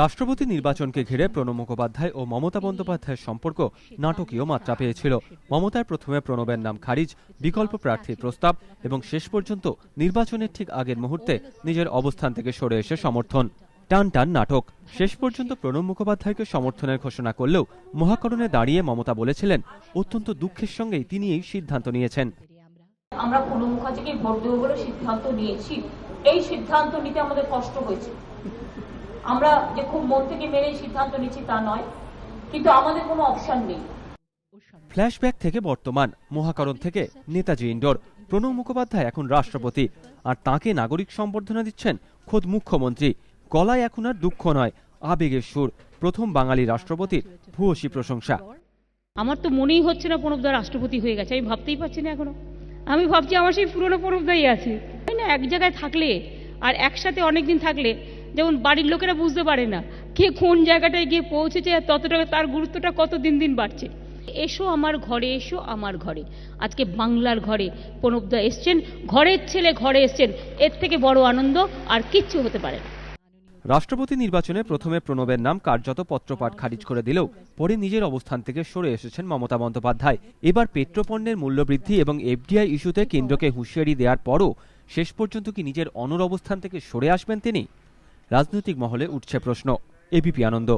রাষ্ট্রপতি নির্বাচনকে ঘিরে প্রণব মুখোপাধ্যায় ও মমতা বন্দ্যোপাধ্যায়ের সম্পর্ক নাটকীয় মাত্রা পেয়েছিল। মমতার প্রথমে প্রণবের নাম খারিজ, বিকল্প প্রার্থীর প্রস্তাব এবং শেষ পর্যন্ত নির্বাচনের ঠিক আগের মুহূর্তে নিজের অবস্থান থেকে সরে এসে সমর্থন। টান টান নাটক। শেষ পর্যন্ত প্রণব মুখোপাধ্যায়কে সমর্থনের ঘোষণা করলেও মহাকরণে দাঁড়িয়ে মমতা বলেছিলেন অত্যন্ত দুঃখের সঙ্গেই তিনি এই সিদ্ধান্ত নিয়েছেন। আমরা প্রণব মুখার্জিকে ভোট দেবো বলে সিদ্ধান্ত নিয়েছি। এই সিদ্ধান্ত নিতে আমাদের কষ্ট হয়েছে। আমরা যে খুব মন থেকে মেনে সিদ্ধান্ত নিচ্ছি তা নয়, কিন্তু আমাদের কোনো অপশন নেই। ফ্ল্যাশব্যাক থেকে বর্তমান, মহাকরণ থেকে নেতাজি ইন্ডোর। প্রণব মুখোপাধ্যায় এখন রাষ্ট্রপতি, আর তাঁকে নাগরিক সম্বর্ধনা দিচ্ছেন খোদ মুখ্যমন্ত্রী। গলায় এখন আর দুঃখ নয়, আবেগের সুর। প্রথম বাঙালি রাষ্ট্রপতির ভূয়সী প্রশংসা। আমার তো মনেই হচ্ছে না প্রণবদা রাষ্ট্রপতি হয়ে গেছে, আমি ভাবতেই পারছি না এখনো। আমি ভাবছি আমার সেই পুরনো প্রণবদাই আছে, তাই না? এক জায়গায় থাকলে আর একসাথে অনেকদিন থাকলে যেমন বাড়ির লোকেরা বুঝতে পারে না কে কোন জায়গাটায় গিয়ে পৌঁছেছে, আর ততটা তার গুরুত্বটা কত দিন দিন বাড়ছে। এসো আমার ঘরে, এসো আমার ঘরে। আজকে বাংলার ঘরে প্রণবদা এসছেন, ঘরের ছেলে ঘরে এসছেন, এর থেকে বড় আনন্দ আর কিচ্ছু হতে পারে না। রাষ্ট্রপতি নির্বাচনে প্রথমে প্রণবের নাম কার্যত পত্রপাঠ খারিজ করে দিলেও পরে নিজের অবস্থান থেকে সরে এসেছেন মমতা বন্দ্যোপাধ্যায়। এবার পেট্রোপণ্যের মূল্যবৃদ্ধি এবং এফডিআই ইস্যুতে কেন্দ্রকে হুঁশিয়ারি দেওয়ার পরও শেষ পর্যন্ত কি নিজের অনড় অবস্থান থেকে সরে আসবেন তিনি? রাজনৈতিক মহলে উঠছে প্রশ্ন। এবিপি আনন্দ।